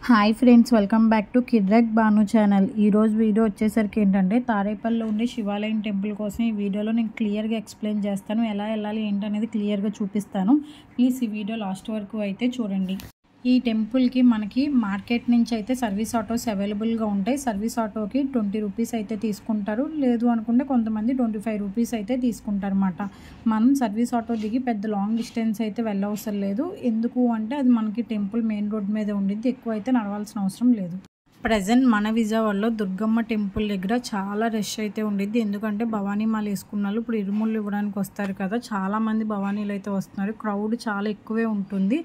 Hi friends, welcome back to కిడ్రక్ బాను channel. ఈరోజు వీడియో వచ్చేసరికి ఏంటంటే తాడేపల్లిలో ఉండే శివాలయం టెంపుల్ కోసం ఈ వీడియోలో నేను క్లియర్గా ఎక్స్ప్లెయిన్ చేస్తాను. ఎలా వెళ్ళాలి ఏంటనేది క్లియర్గా చూపిస్తాను. ప్లీజ్ ఈ వీడియో లాస్ట్ వరకు అయితే చూడండి. ఈ టెంపుల్కి మనకి మార్కెట్ నుంచి అయితే సర్వీస్ ఆటోస్ అవైలబుల్గా ఉంటాయి. సర్వీస్ ఆటోకి 20 రూపీస్ అయితే తీసుకుంటారు. లేదు అనుకుంటే కొంతమంది 25 రూపీస్ అయితే తీసుకుంటారు అన్నమాట. మనం సర్వీస్ ఆటో దిగి పెద్ద లాంగ్ డిస్టెన్స్ అయితే వెళ్ళవసరం లేదు. ఎందుకు అంటే అది మనకి టెంపుల్ మెయిన్ రోడ్ మీద ఉండిద్ది. ఎక్కువ అయితే నడవాల్సిన అవసరం లేదు. ప్రజెంట్ మన విజయవాడలో దుర్గమ్మ టెంపుల్ దగ్గర చాలా రష్ అయితే ఉండిద్ది. ఎందుకంటే భవానీ మాల వేసుకున్న వాళ్ళు ఇప్పుడు ఇరుముళ్ళు ఇవ్వడానికి వస్తారు కదా, చాలామంది భవానీలు అయితే వస్తున్నారు. క్రౌడ్ చాలా ఎక్కువే ఉంటుంది.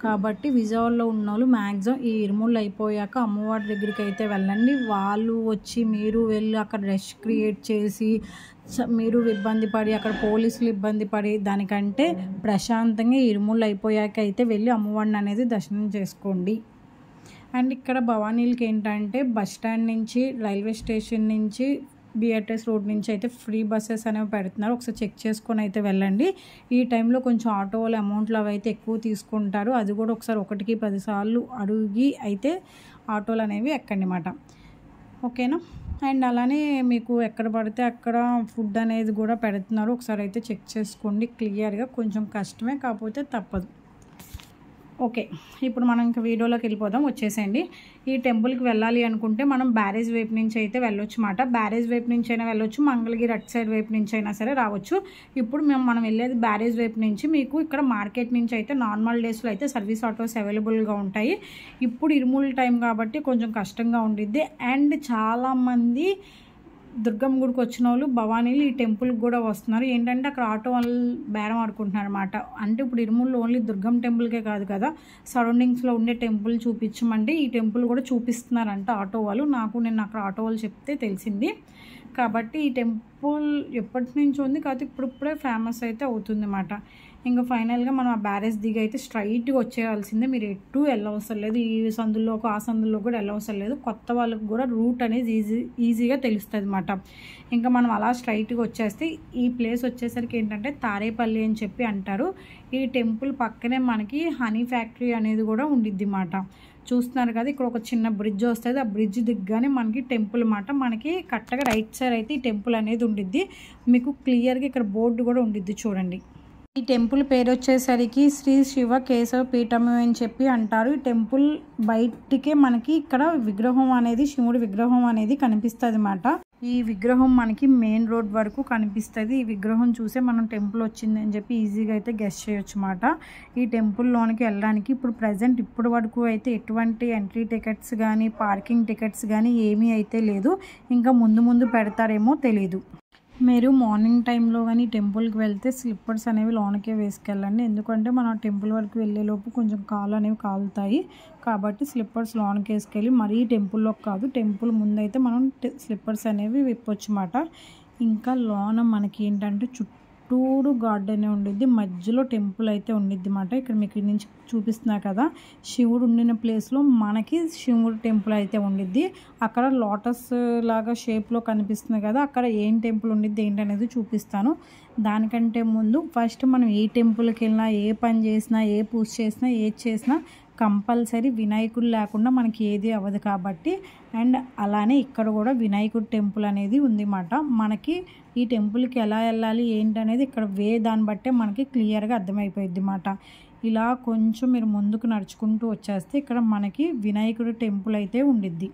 కాబట్టి విజయవాడలో ఉన్న వాళ్ళు మ్యాక్సిమం ఈ ఇరుముళ్ళు అయిపోయాక అమ్మవారి దగ్గరికి అయితే వెళ్ళండి. వాళ్ళు వచ్చి మీరు వెళ్ళి అక్కడ రష్ క్రియేట్ చేసి మీరు ఇబ్బంది పడి అక్కడ పోలీసులు ఇబ్బంది పడి దానికంటే ప్రశాంతంగా ఇరుముళ్ళు అయిపోయాక అయితే వెళ్ళి అమ్మవారిని అనేది దర్శనం చేసుకోండి. అండ్ ఇక్కడ భవానీలకి ఏంటంటే బస్ స్టాండ్ నుంచి, రైల్వే స్టేషన్ నుంచి, బిఆర్టీఎస్ రోడ్ నుంచి అయితే ఫ్రీ బస్సెస్ అనేవి పెడుతున్నారు. ఒకసారి చెక్ చేసుకొని అయితే వెళ్ళండి. ఈ టైంలో కొంచెం ఆటో వాళ్ళ అమౌంట్లు అవి అయితే ఎక్కువ తీసుకుంటారు. అది కూడా ఒకసారి 1కి 10 సార్లు అడిగి అయితే ఆటోలు అనేవి ఎక్కండి అన్నమాట. ఓకేనా? అండ్ అలానే మీకు ఎక్కడ పడితే అక్కడ ఫుడ్ అనేది కూడా పెడుతున్నారు. ఒకసారి అయితే చెక్ చేసుకోండి క్లియర్గా. కొంచెం కష్టమే, కాకపోతే తప్పదు. ఓకే, ఇప్పుడు మనం ఇంకా వీడియోలోకి వెళ్ళిపోదాం. వచ్చేసేయండి. ఈ టెంపుల్కి వెళ్ళాలి అనుకుంటే మనం బ్యారేజ్ వైపు నుంచి అయితే వెళ్ళొచ్చు అన్నమాట. బ్యారేజ్ వైపు నుంచి అయినా వెళ్ళొచ్చు, మంగళగిరి అటు సైడ్ వైపు నుంచి అయినా సరే రావచ్చు. ఇప్పుడు మనం వెళ్ళేది బ్యారేజ్ వైపు నుంచి. మీకు ఇక్కడ మార్కెట్ నుంచి అయితే నార్మల్ డేస్లో అయితే సర్వీస్ ఆటోస్ అవైలబుల్గా ఉంటాయి. ఇప్పుడు ఇరుముల టైం కాబట్టి కొంచెం కష్టంగా ఉండిద్ది. అండ్ చాలామంది దుర్గమ్మ గుడికి వచ్చిన వాళ్ళు భవానీలు ఈ టెంపుల్కి కూడా వస్తున్నారు. ఏంటంటే అక్కడ ఆటో వాళ్ళు బేరం ఆడుకుంటున్నారు అనమాట. అంటే ఇప్పుడు ఇరుముల్లో ఓన్లీ దుర్గమ్మ టెంపుల్కే కాదు కదా, సరౌండింగ్స్లో ఉండే టెంపుల్ చూపించమంటే ఈ టెంపుల్ కూడా చూపిస్తున్నారంట ఆటో వాళ్ళు. నేను అక్కడ ఆటో వాళ్ళు చెప్తే తెలిసింది. కాబట్టి ఈ టెంపుల్ ఎప్పటి నుంచి ఉంది, కాకపోతే ఇప్పుడే ఫేమస్ అయితే అవుతుంది అన్నమాట. ఇంకా ఫైనల్గా మనం ఆ బ్యారేజ్ దిగి అయితే స్ట్రైట్గా వచ్చేయాల్సిందే. మీరు ఎటు వెళ్ళవసరం లేదు. ఈ సందుల్లోకి ఆ సందుల్లో కూడా వెళ్ళవసరం లేదు. కొత్త వాళ్ళకి కూడా రూట్ అనేది ఈజీగా తెలుస్తుంది అన్నమాట. ఇంకా మనం అలా స్ట్రైట్గా వచ్చేస్తే ఈ ప్లేస్ వచ్చేసరికి ఏంటంటే తాడేపల్లి అని చెప్పి అంటారు. ఈ టెంపుల్ పక్కనే మనకి హనీ ఫ్యాక్టరీ అనేది కూడా ఉండిద్ది అన్నమాట. చూస్తున్నారు కదా, ఇక్కడ ఒక చిన్న బ్రిడ్జ్ వస్తుంది. ఆ బ్రిడ్జ్ దిగ్గానే మనకి టెంపుల్ అన్నమాట. మనకి కరెక్ట్గా రైట్ సైడ్ అయితే ఈ టెంపుల్ అనేది ఉండిద్ది. మీకు క్లియర్గా ఇక్కడ బోర్డు కూడా ఉండిద్ది చూడండి. ఈ టెంపుల్ పేరు వచ్చేసరికి శ్రీ శివ కేశవ పీఠము అని చెప్పి అంటారు. ఈ టెంపుల్ బయటికే మనకి ఇక్కడ విగ్రహం అనేది, శివుడి విగ్రహం అనేది కనిపిస్తుంది అన్నమాట. ఈ విగ్రహం మనకి మెయిన్ రోడ్ వరకు కనిపిస్తుంది. ఈ విగ్రహం చూసే మనం టెంపుల్ వచ్చింది అని చెప్పి ఈజీగా అయితే గెస్ చేయొచ్చు అన్నమాట. ఈ టెంపుల్లోనికి వెళ్ళడానికి ఇప్పుడు ప్రజెంట్ ఇప్పటి వరకు అయితే ఎటువంటి ఎంట్రీ టికెట్స్ కానీ పార్కింగ్ టికెట్స్ కానీ ఏమీ అయితే లేదు. ఇంకా ముందు పెడతారేమో తెలీదు. మీరు మార్నింగ్ టైంలో కానీ టెంపుల్కి వెళ్తే స్లిప్పర్స్ అనేవి లోనకే వేసుకెళ్ళండి. ఎందుకంటే మనం టెంపుల్ వరకు వెళ్ళేలోపు కొంచెం కాళ్ళు అనేవి కాలుతాయి. కాబట్టి స్లిప్పర్స్ లోనకి వేసుకెళ్ళి, మరీ టెంపుల్లోకి కాదు, టెంపుల్ ముందైతే మనం స్లిప్పర్స్ అనేవి విప్పొచ్చు అన్నమాట. ఇంకా లోన మనకి ఏంటంటే చుట్టూరు గార్డెన్ ఉండిద్ది, మధ్యలో టెంపుల్ అయితే ఉండిద్ది అన్నమాట. ఇక్కడ మీకు నుంచి చూపిస్తున్నా కదా, శివుడు ఉండిన ప్లేస్లో మనకి శివుడు టెంపుల్ అయితే ఉండిద్ది. అక్కడ లోటస్ లాగా షేప్లో కనిపిస్తుంది కదా, అక్కడ ఏం టెంపుల్ ఉండిద్ది ఏంటనేది చూపిస్తాను. దానికంటే ముందు ఫస్ట్ మనం ఏ టెంపుల్కి వెళ్ళినా, ఏ పని చేసినా, ఏ పూజ చేసినా, ఏది చేసినా కంపల్సరీ వినాయకుడు లేకుండా మనకి ఏది అవ్వదు కాబట్టి. అండ్ అలానే ఇక్కడ కూడా వినాయకుడు టెంపుల్ అనేది ఉంది అన్నమాట. మనకి ఈ టెంపుల్కి ఎలా వెళ్ళాలి ఏంటనేది ఇక్కడ దాన్ని బట్టే మనకి క్లియర్గా అర్థమైపోయింది అన్నమాట. ఇలా కొంచెం మీరు ముందుకు నడుచుకుంటూ వచ్చేస్తే ఇక్కడ మనకి వినాయకుడు టెంపుల్ అయితే ఉండిద్ది.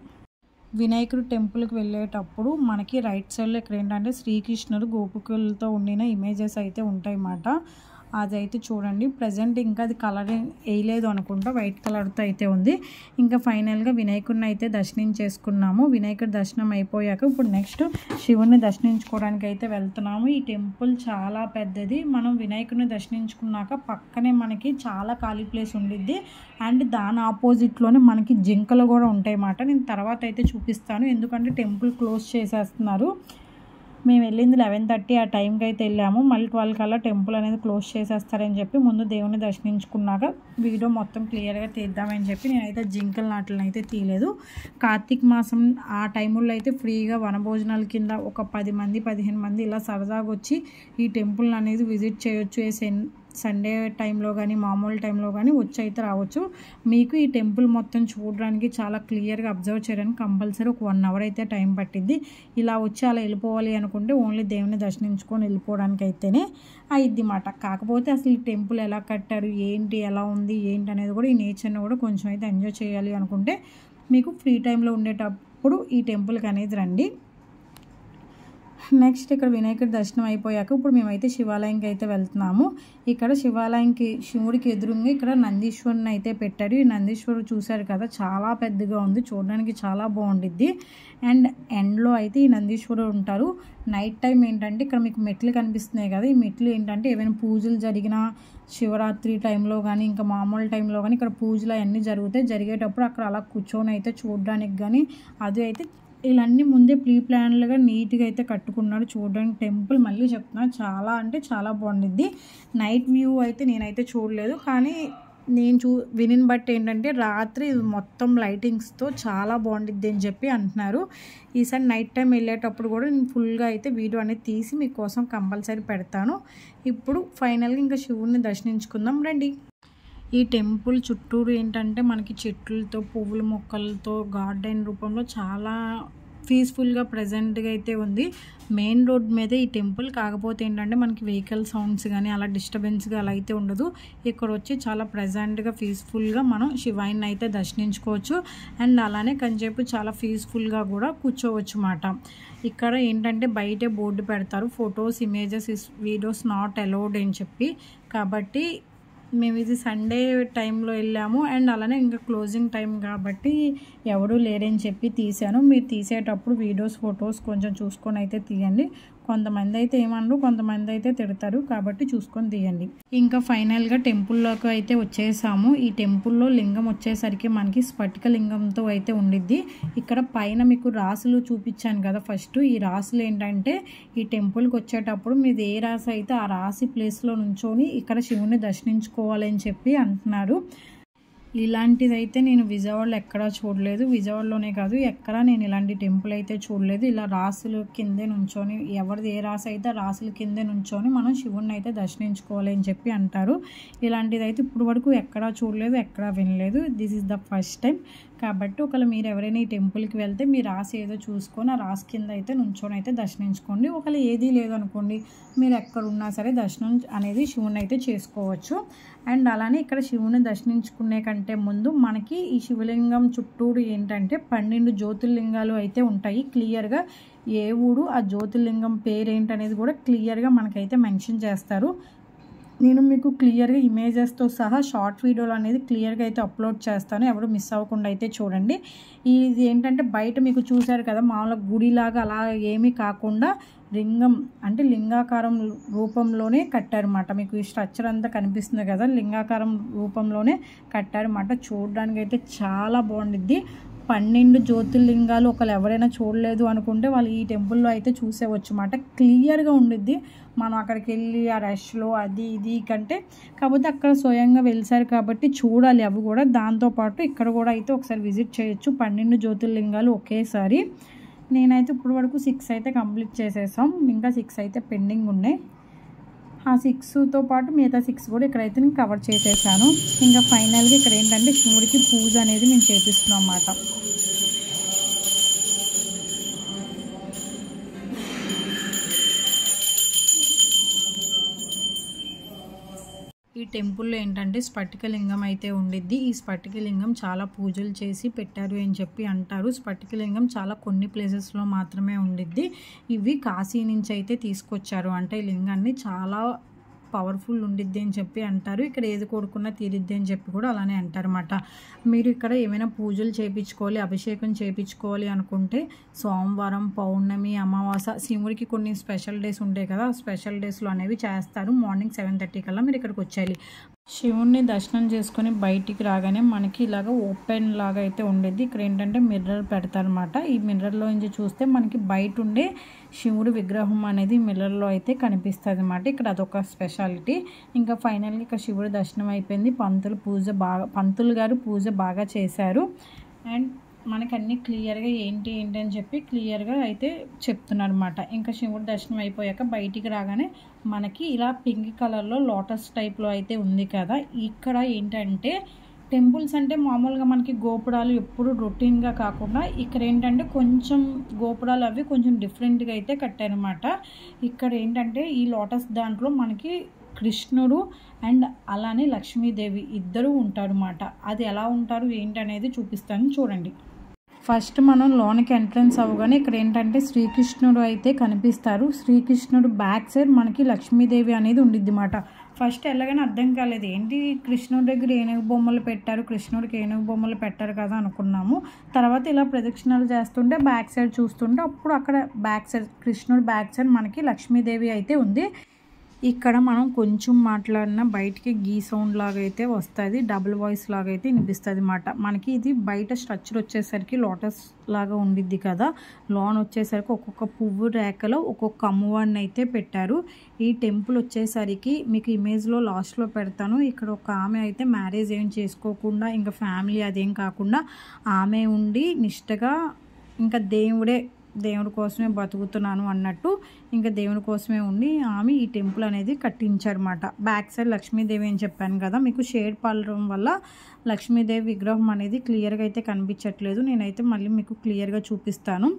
వినాయకుడు టెంపుల్కి వెళ్ళేటప్పుడు మనకి రైట్ సైడ్లో ఇక్కడ ఏంటంటే శ్రీకృష్ణుడు గోపికలతో ఉండిన ఇమేజెస్ అయితే ఉంటాయి అన్నమాట. అదైతే చూడండి. ప్రజెంట్ ఇంకా అది కలర్ వేయలేదు అనుకుంటా, వైట్ కలర్తో అయితే ఉంది. ఇంకా ఫైనల్గా వినాయకుడిని అయితే దర్శించేసుకున్నాము. వినాయకుడి దర్శనం అయిపోయాక ఇప్పుడు నెక్స్ట్ శివుడిని దర్శించుకోవడానికి అయితే వెళ్తున్నాము. ఈ టెంపుల్ చాలా పెద్దది. మనం వినాయకుడిని దర్శించుకున్నాక పక్కనే మనకి చాలా ఖాళీ ప్లేస్ ఉండిద్ది. అండ్ దాని ఆపోజిట్లోనే మనకి జింకలు కూడా ఉంటాయి అన్నమాట. నేను తర్వాత అయితే చూపిస్తాను, ఎందుకంటే టెంపుల్ క్లోజ్ చేసేస్తున్నారు. మేము వెళ్ళింది 11:30 ఆ టైంకి అయితే వెళ్ళాము. మళ్ళీ 12 కల్లా టెంపుల్ అనేది క్లోజ్ చేసేస్తారని చెప్పి ముందు దేవుని దర్శించుకున్నాక వీడియో మొత్తం క్లియర్గా తీద్దామని చెప్పి నేనైతే జింకల నాట్లను అయితే తీయలేదు. కార్తీక మాసం ఆ టైంలో అయితే ఫ్రీగా వనభోజనాల కింద ఒక 10 మంది 15 మంది ఇలా సరదాగా వచ్చి ఈ టెంపుల్ అనేది విజిట్ చేయొచ్చు. సండే టైంలో కానీ మామూలు టైంలో కానీ వచ్చి అయితే రావచ్చు. మీకు ఈ టెంపుల్ మొత్తం చూడడానికి చాలా క్లియర్గా అబ్జర్వ్ చేయడానికి కంపల్సరీ ఒక 1 అవర్ అయితే టైం పట్టిద్ది. ఇలా వచ్చి అలా వెళ్ళిపోవాలి అనుకుంటే ఓన్లీ దేవుని దర్శించుకొని వెళ్ళిపోవడానికి అయితేనే అయిద్ది మాట. కాకపోతే అసలు ఈ టెంపుల్ ఎలా కట్టారు, ఏంటి, ఎలా ఉంది, ఏంటి అనేది కూడా ఈ నేచర్ని కూడా కొంచెం అయితే ఎంజాయ్ చేయాలి అనుకుంటే మీకు ఫ్రీ టైంలో ఉండేటప్పుడు ఈ టెంపుల్కి అనేది రండి. నెక్స్ట్ ఇక్కడ వినాయకుడి దర్శనం అయిపోయాక ఇప్పుడు మేమైతే శివాలయంకి అయితే వెళ్తున్నాము. ఇక్కడ శివాలయంకి శివుడికి ఎదురుగా ఇక్కడ నందీశ్వరుని అయితే పెట్టారు. ఈ నందీశ్వరుడు చూశారు కదా, చాలా పెద్దగా ఉంది, చూడడానికి చాలా బాగుండిద్ది. అండ్ ఎండ్లో అయితే ఈ నందీశ్వరుడు ఉంటారు. నైట్ టైం ఏంటంటే ఇక్కడ మీకు మెట్లు కనిపిస్తున్నాయి కదా, ఈ మెట్లు ఏంటంటే ఏమైనా పూజలు జరిగినా శివరాత్రి టైంలో కానీ ఇంకా మామూలు టైంలో కానీ ఇక్కడ పూజలు అవన్నీ జరుగుతాయి. జరిగేటప్పుడు అక్కడ అలా కూర్చొని అయితే చూడడానికి కానీ అది అయితే ఇవన్నీ ముందే ప్రీ ప్లాన్లుగా నీట్గా అయితే కట్టుకున్నాడు. చూడడానికి టెంపుల్ మళ్ళీ చెప్తున్నా చాలా అంటే చాలా బాగుండిద్ది. నైట్ వ్యూ అయితే నేనైతే చూడలేదు, కానీ నేను వినిని బట్టి ఏంటంటే రాత్రి మొత్తం లైటింగ్స్తో చాలా బాగుండిద్ది అని చెప్పి అంటున్నారు. ఈసారి నైట్ టైం వెళ్ళేటప్పుడు కూడా నేను ఫుల్గా అయితే వీడియో అనేది తీసి మీకోసం కంపల్సరీ పెడతాను. ఇప్పుడు ఫైనల్గా ఇంకా శివుడిని దర్శించుకుందాం రండి. ఈ టెంపుల్ చుట్టూరు ఏంటంటే మనకి చెట్లతో పువ్వుల మొక్కలతో గార్డెన్ రూపంలో చాలా పీస్ఫుల్గా ప్రజెంట్గా అయితే ఉంది. మెయిన్ రోడ్ మీదే ఈ టెంపుల్. కాకపోతే ఏంటంటే మనకి వెహికల్ సౌండ్స్ కానీ అలా డిస్టర్బెన్స్గా అలా అయితే ఉండదు. ఇక్కడ వచ్చి చాలా ప్రజెంట్గా పీస్ఫుల్గా మనం శివాయిని అయితే దర్శించుకోవచ్చు. అండ్ అలానే కొంచెంసేపు చాలా పీస్ఫుల్గా కూడా కూర్చోవచ్చు అన్నమాట. ఇక్కడ ఏంటంటే బయటే బోర్డు పెడతారు, photos images videos not allowed అని చెప్పి. కాబట్టి మేము ఇది సండే టైంలో వెళ్ళాము. అండ్ అలానే ఇంకా క్లోజింగ్ టైం కాబట్టి ఎవడూ లేరని చెప్పి తీశాను. మీరు తీసేటప్పుడు వీడియోస్ ఫొటోస్ కొంచెం చూసుకొని అయితే తీయండి. కొంతమంది అయితే ఏమన్నారు, కొంతమంది అయితే తిడతారు, కాబట్టి చూసుకొని తీయండి. ఇంకా ఫైనల్గా టెంపుల్లోకి అయితే వచ్చేసాము. ఈ టెంపుల్లో లింగం వచ్చేసరికి మనకి స్ఫటిక లింగంతో అయితే ఉండిద్ది. ఇక్కడ పైన మీకు రాసులు చూపించాను కదా ఫస్ట్. ఈ రాసులు ఏంటంటే ఈ టెంపుల్కి వచ్చేటప్పుడు మీది ఏ రాసి అయితే ఆ రాసి ప్లేస్లో నుంచొని ఇక్కడ శివుని దర్శించుకోవాలని చెప్పి అంటున్నారు. ఇలాంటిదైతే నేను విజయవాడలో ఎక్కడా చూడలేదు. విజయవాడలోనే కాదు ఎక్కడా నేను ఇలాంటి టెంపుల్ అయితే చూడలేదు. ఇలా రాసులు కిందే నుంచొని ఎవరిది ఏ రాసి అయితే రాసుల కిందే నుంచొని మనం శివుడిని అయితే దర్శించుకోవాలి అని చెప్పి అంటారు. ఇలాంటిది అయితే ఇప్పుడు వరకు ఎక్కడా చూడలేదు, ఎక్కడా వినలేదు. This is the first time. కాబట్టి ఒకవేళ మీరు ఎవరైనా ఈ టెంపుల్కి వెళ్తే మీ రాసి ఏదో చూసుకొని ఆ రాసి కింద అయితే నుంచొని అయితే దర్శించుకోండి. ఒకవేళ ఏదీ లేదనుకోండి, మీరు ఎక్కడున్నా సరే దర్శనం అనేది శివుని అయితే చేసుకోవచ్చు. అండ్ అలానే ఇక్కడ శివుని దర్శించుకునే కంటే ముందు మనకి ఈ శివలింగం చుట్టూరు ఏంటంటే 12 జ్యోతిర్లింగాలు అయితే ఉంటాయి. క్లియర్గా ఏ ఊరు ఆ జ్యోతిర్లింగం పేరేంటనేది కూడా క్లియర్గా మనకైతే మెన్షన్ చేస్తారు. నేను మీకు క్లియర్గా ఇమేజెస్తో సహా షార్ట్ వీడియోలు అనేది క్లియర్గా అయితే అప్లోడ్ చేస్తాను, ఎవరు మిస్ అవ్వకుండా అయితే చూడండి. ఇది ఏంటంటే బయట మీకు చూశారు కదా, మామూలుగా గుడిలాగా అలా ఏమీ కాకుండా లింగం అంటే లింగాకారం రూపంలోనే కట్టారన్నమాట. మీకు ఈ స్ట్రక్చర్ అంతా కనిపిస్తుంది కదా, లింగాకారం రూపంలోనే కట్టారన్నమాట. చూడడానికి అయితే చాలా బాగుండిద్ది. 12 జ్యోతిర్లింగాలు ఒకళ్ళు ఎవరైనా చూడలేదు అనుకుంటే వాళ్ళు ఈ టెంపుల్లో అయితే చూసేవచ్చు అన్నమాట. క్లియర్గా ఉండిద్ది. మనం అక్కడికి వెళ్ళి ఆ రష్లో అది ఇది కంటే కాకపోతే అక్కడ స్వయంగా వెలిసారు కాబట్టి చూడాలి అవి కూడా. దాంతోపాటు ఇక్కడ కూడా అయితే ఒకసారి విజిట్ చేయొచ్చు 12 జ్యోతిర్లింగాలు ఒకేసారి. నేనైతే ఇప్పుడు వరకు 6 అయితే కంప్లీట్ చేసేసాం, ఇంకా 6 అయితే పెండింగ్ ఉన్నాయి. ఆ 6తో పాటు మిగతా 6 కూడా ఇక్కడైతే నేను కవర్ చేసేసాను. ఇంకా ఫైనల్గా ఇక్కడ ఏంటంటే శివుడికి పూజ అనేది మేము చేపిస్తున్నాం అన్నమాట. ఈ టెంపుల్లో ఏంటంటే స్ఫటికలింగం అయితే ఉండిద్ది. ఈ స్ఫటికలింగం చాలా పూజలు చేసి పెట్టారు అని చెప్పి అంటారు. స్ఫటికలింగం చాలా కొన్ని ప్లేసెస్లో మాత్రమే ఉండిద్ది. ఇవి కాశీ నుంచి అయితే తీసుకొచ్చారు. అంటే ఈ లింగాన్ని చాలా పవర్ఫుల్ ఉండిద్ది అని చెప్పి అంటారు. ఇక్కడ ఏది కోరుకున్నా తీరిద్ది అని చెప్పి కూడా అలానే అంటారన్నమాట. మీరు ఇక్కడ ఏమైనా పూజలు చేయించుకోవాలి, అభిషేకం చేయించుకోవాలి అనుకుంటే సోమవారం, పౌర్ణమి, అమావాస్య, శివుడికి కొన్ని స్పెషల్ డేస్ ఉంటాయి కదా, స్పెషల్ డేస్లో అనేవి చేస్తారు. మార్నింగ్ 7:30 కల్లా మీరు ఇక్కడికి వచ్చేయాలి. శివుణ్ణి దర్శనం చేసుకొని బయటికి రాగానే మనకి ఇలాగ ఓపెన్ లాగా అయితే ఉండేది. ఇక్కడ ఏంటంటే మిర్రర్ పెడతారనమాట. ఈ మిర్రర్లో నుంచి చూస్తే మనకి బయట ఉండే శివుడి విగ్రహం అనేది మిర్రర్లో అయితే కనిపిస్తుంది అన్నమాట. ఇక్కడ అదొక స్పెషాలిటీ. ఇంకా ఫైనల్గా ఇక్కడ శివుడి దర్శనం అయిపోయింది. పంతులు గారు పూజ బాగా చేశారు. అండ్ మనకి అన్నీ క్లియర్గా ఏంటి అని చెప్పి క్లియర్గా అయితే చెప్తున్నారు అనమాట. ఇంకా శివుడి దర్శనం అయిపోయాక బయటికి రాగానే మనకి ఇలా పింక్ కలర్లో లోటస్ టైప్లో అయితే ఉంది కదా. ఇక్కడ ఏంటంటే టెంపుల్స్ అంటే మామూలుగా మనకి గోపురాలు ఎప్పుడు రొటీన్గా కాకుండా ఇక్కడ ఏంటంటే కొంచెం గోపురాలు అవి కొంచెం డిఫరెంట్గా అయితే కట్టారనమాట. ఇక్కడ ఏంటంటే ఈ లోటస్ దాంట్లో మనకి కృష్ణుడు అండ్ అలానే లక్ష్మీదేవి ఇద్దరు ఉంటారు అన్నమాట. అది ఎలా ఉంటారు ఏంటి అనేది చూపిస్తాను చూడండి. ఫస్ట్ మనం లోనికి ఎంట్రన్స్ అవ్వగానే ఇక్కడ ఏంటంటే శ్రీకృష్ణుడు అయితే కనిపిస్తారు. శ్రీకృష్ణుడు బ్యాక్ సైడ్ మనకి లక్ష్మీదేవి అనేది ఉండిద్ది అన్నమాట. ఫస్ట్ వెళ్ళగానే అర్థం కాలేదు, ఏంటి కృష్ణుడి దగ్గర ఏనుగు బొమ్మలు పెట్టారు, కృష్ణుడికి ఏనుగు బొమ్మలు పెట్టారు కదా అనుకున్నాము. తర్వాత ఇలా ప్రదక్షిణాలు చేస్తుంటే బ్యాక్ సైడ్ చూస్తుంటే అప్పుడు అక్కడ బ్యాక్ సైడ్ కృష్ణుడు బ్యాక్ సైడ్ మనకి లక్ష్మీదేవి అయితే ఉంది. ఇక్కడ మనం కొంచెం మాట్లాడినా బయటికి గీ సౌండ్ లాగా అయితే వస్తుంది, డబుల్ వాయిస్ లాగా అయితే వినిపిస్తుంది అన్నమాట. మనకి ఇది బయట స్ట్రక్చర్ వచ్చేసరికి లోటస్ లాగా ఉండిద్ది కదా, లోన్ వచ్చేసరికి ఒక్కొక్క పువ్వు రేఖలో ఒక్కొక్క అమ్మవారిని అయితే పెట్టారు. ఈ టెంపుల్ వచ్చేసరికి మీకు ఇమేజ్లో లాస్ట్లో పెడతాను. ఇక్కడ ఒక ఆమె అయితే మ్యారేజ్ ఏం చేసుకోకుండా ఇంకా ఫ్యామిలీ అదేం కాకుండా ఆమె ఉండి నిష్టగా ఇంకా దేవుడి కోసమే బతుకుతున్నాను అన్నట్టు ఇంకా దేవుడి కోసమే ఉండి ఆమె ఈ టెంపుల్ అనేది కట్టించారన్నమాట. బ్యాక్ సైడ్ లక్ష్మీదేవి అని చెప్పాను కదా, మీకు షేడ్ పడడం వల్ల లక్ష్మీదేవి విగ్రహం అనేది క్లియర్గా అయితే కనిపించట్లేదు. నేనైతే మళ్ళీ మీకు క్లియర్గా చూపిస్తాను.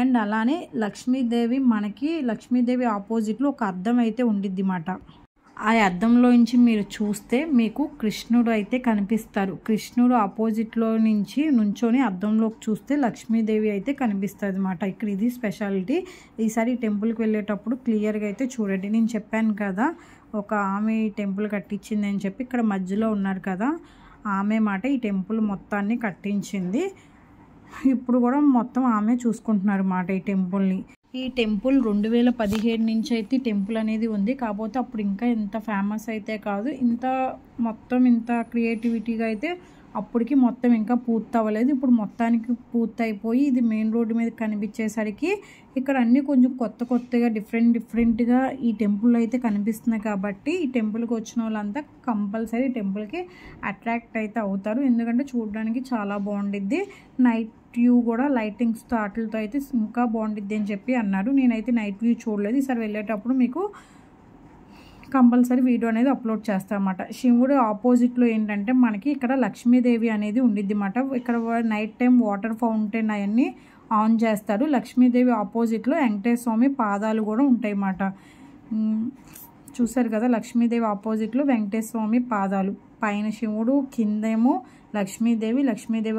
అండ్ అలానే లక్ష్మీదేవి ఆపోజిట్లో ఒక అద్దం అయితే ఉండిద్ది అన్నమాట. ఆ అద్దంలో నుంచి మీరు చూస్తే మీకు కృష్ణుడు అయితే కనిపిస్తారు. కృష్ణుడు ఆపోజిట్లో నుంచి నుంచొని అద్దంలోకి చూస్తే లక్ష్మీదేవి అయితే కనిపిస్తుంది అన్నమాట. ఇక్కడ ఇది స్పెషాలిటీ. ఈసారి ఈ టెంపుల్కి వెళ్ళేటప్పుడు క్లియర్గా అయితే చూడండి. నేను చెప్పాను కదా ఒక ఆమె టెంపుల్ కట్టించింది అని చెప్పి, ఇక్కడ మధ్యలో ఉన్నారు కదా ఆమె మాట ఈ టెంపుల్ మొత్తాన్ని కట్టించింది. ఇప్పుడు కూడా మొత్తం ఆమె చూసుకుంటున్నారు అన్నమాట ఈ టెంపుల్ని. ఈ టెంపుల్ 2017 నుంచి అయితే టెంపుల్ అనేది ఉంది. కాకపోతే అప్పుడు ఇంకా ఇంత ఫేమస్ అయితే కాదు, ఇంత క్రియేటివిటీగా అయితే అప్పటికి మొత్తం ఇంకా పూర్తి అవ్వలేదు. ఇప్పుడు మొత్తానికి పూర్తి అయిపోయి ఇది మెయిన్ రోడ్డు మీద కనిపించేసరికి ఇక్కడ అన్నీ కొంచెం కొత్తగా డిఫరెంట్గా ఈ టెంపుల్ అయితే కనిపిస్తున్నాయి. కాబట్టి ఈ టెంపుల్కి వచ్చిన వాళ్ళంతా కంపల్సరీ టెంపుల్కి అట్రాక్ట్ అయితే అవుతారు. ఎందుకంటే చూడడానికి చాలా బాగుండిద్ది. నైట్ వ్యూ కూడా లైటింగ్స్తో వాటితో అయితే ఇంకా బాగుండిద్ది అని చెప్పి అన్నారు. నేనైతే నైట్ వ్యూ చూడలేదు. ఈసారి వెళ్ళేటప్పుడు మీకు కంపల్సరీ వీడియో అనేది అప్లోడ్ చేస్తాను అన్నమాట. శివుడు ఆపోజిట్లో ఏంటంటే మనకి ఇక్కడ లక్ష్మీదేవి అనేది ఉండిద్ది అన్నమాట. ఇక్కడ నైట్ టైం వాటర్ ఫౌంటైన్ అవన్నీ ఆన్ చేస్తారు. లక్ష్మీదేవి ఆపోజిట్లో వెంకటేశ్వర స్వామి పాదాలు కూడా ఉంటాయి అన్నమాట. చూసారు కదా, లక్ష్మీదేవి ఆపోజిట్లో వెంకటేశ్వర స్వామి పాదాలు, పైన శివుడు కిందేమో లక్ష్మీదేవి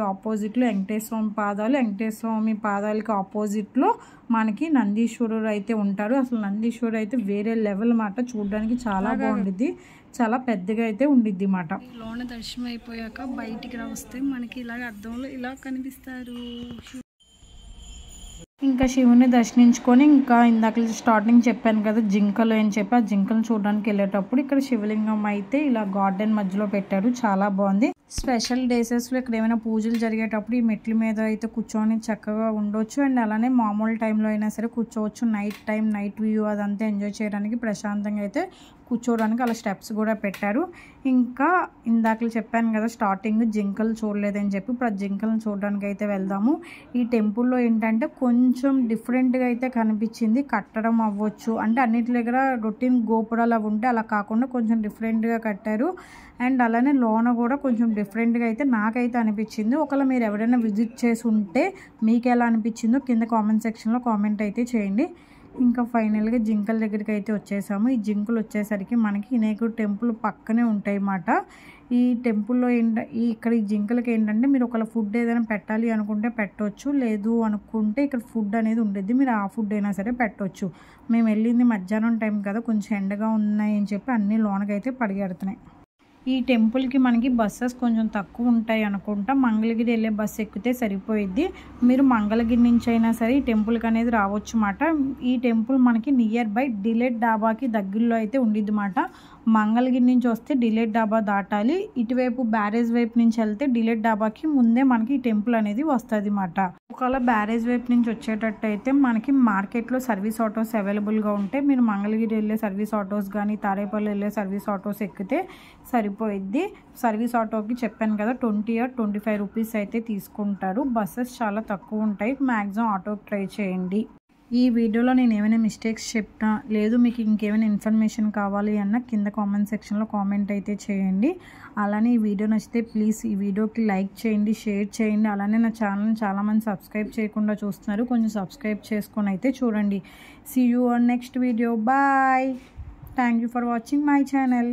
ఆపోజిట్లో వెంకటేశ్వర స్వామి పాదాలు, వెంకటేశ్వర స్వామి పాదాలకి ఆపోజిట్లో మనకి నందీశ్వరుడు అయితే ఉంటారు. అసలు నందీశ్వరుడు అయితే వేరే లెవెల్ మాట, చూడడానికి చాలా బాగుండిద్ది, చాలా పెద్దగా అయితే ఉండిద్ది మాట. లోన దర్శనం అయిపోయాక బయటికి వస్తే మనకి ఇలాగ అద్దంలో ఇలా కనిపిస్తారు. ఇంకా శివుని దర్శించుకొని ఇంకా ఇందాక స్టార్టింగ్ చెప్పాను కదా జింకలు అని చెప్పి, ఆ జింకలు చూడడానికి వెళ్ళేటప్పుడు ఇక్కడ శివలింగం అయితే ఇలా గార్డెన్ మధ్యలో పెట్టారు, చాలా బాగుంది. స్పెషల్ డేసెస్లో ఇక్కడ ఏమైనా పూజలు జరిగేటప్పుడు ఈ మెట్ల మీద అయితే కూర్చొని చక్కగా ఉండొచ్చు. అండ్ అలానే మామూలు టైంలో అయినా సరే కూర్చోవచ్చు. నైట్ వ్యూ అదంతా ఎంజాయ్ చేయడానికి ప్రశాంతంగా అయితే కూర్చోవడానికి అలా స్టెప్స్ కూడా పెట్టారు. ఇంకా ఇందాక చెప్పాను కదా స్టార్టింగ్ జింకలు చూడలేదని చెప్పి, ఇప్పుడు ఆ జింకలను చూడడానికి అయితే వెళ్దాము. ఈ టెంపుల్లో ఏంటంటే కొంచెం డిఫరెంట్గా అయితే కనిపించింది. కట్టడం అవ్వచ్చు అంటే అన్నిటి దగ్గర రొటీన్ గోపురాలు అవి ఉంటే అలా కాకుండా కొంచెం డిఫరెంట్గా కట్టారు. అండ్ అలానే లోన కూడా కొంచెం డిఫరెంట్గా అయితే నాకైతే అనిపించింది. ఒకవేళ మీరు ఎవరైనా విజిట్ చేసి ఉంటే మీకు ఎలా అనిపించిందో కింద కామెంట్ సెక్షన్లో కామెంట్ అయితే చేయండి. ఇంకా ఫైనల్గా జింకల దగ్గరికి అయితే వచ్చేసాము. ఈ జింకలు వచ్చేసరికి మనకి వినాయకుడు టెంపుల్ పక్కనే ఉంటాయి అన్నమాట. ఈ టెంపుల్లో ఇక్కడ ఈ జింకలకి ఏంటంటే మీరు ఒకవేళ ఫుడ్ ఏదైనా పెట్టాలి అనుకుంటే పెట్టవచ్చు, లేదు అనుకుంటే ఇక్కడ ఫుడ్ అనేది ఉండేది, మీరు ఆ ఫుడ్ అయినా సరే పెట్టవచ్చు. మేము వెళ్ళింది మధ్యాహ్నం టైం కదా, కొంచెం ఎండగా ఉన్నాయి అని చెప్పి అన్ని లోనకైతే పరిగెడుతున్నాయి. ఈ టెంపుల్కి మనకి బస్సెస్ కొంచెం తక్కువ ఉంటాయి అనుకుంటా. మంగళగిరి వెళ్ళే బస్సు ఎక్కితే సరిపోయిద్ది. మీరు మంగళగిరి నుంచి అయినా సరే ఈ టెంపుల్కి అనేది రావచ్చు అన్నమాట. ఈ టెంపుల్ మనకి నియర్ బై డిలైట్ డాబాకి దగ్గరలో అయితే ఉండిద్ది అన్నమాట. మంగళగిరి నుంచి వస్తే డిలేట్ డాబా దాటాలి. ఇటువైపు బ్యారేజ్ వైపు నుంచి వెళ్తే డిలేట్ డాబాకి ముందే మనకి టెంపుల్ అనేది వస్తుంది అన్నమాట. ఒకవేళ బ్యారేజ్ వైపు నుంచి వచ్చేటట్టు అయితే మనకి మార్కెట్లో సర్వీస్ ఆటోస్ అవైలబుల్గా ఉంటే మీరు మంగళగిరి వెళ్ళే సర్వీస్ ఆటోస్ కానీ తారేపల్లి వెళ్ళే సర్వీస్ ఆటోస్ ఎక్కితే సరిపోయిద్ది. సర్వీస్ ఆటోకి చెప్పాను కదా 20 or 25 రూపీస్ అయితే తీసుకుంటారు. బస్సెస్ చాలా తక్కువ ఉంటాయి. మ్యాక్సిమం ఆటోకి ట్రై చేయండి. ఈ వీడియోలో నేను ఏమైనా మిస్టేక్స్ చెప్పినా లేదు మీకు ఇంకేమైనా ఇన్ఫర్మేషన్ కావాలి అన్న కింద కామెంట్ సెక్షన్లో కామెంట్ అయితే చేయండి. అలానే ఈ వీడియో నచ్చితే ప్లీజ్ ఈ వీడియోకి లైక్ చేయండి, షేర్ చేయండి. అలానే నా ఛానల్ని చాలామంది సబ్స్క్రైబ్ చేయకుండా చూస్తున్నారు, కొంచెం సబ్స్క్రైబ్ చేసుకొని అయితే చూడండి. See you on next video. Bye. Thank you for watching my channel.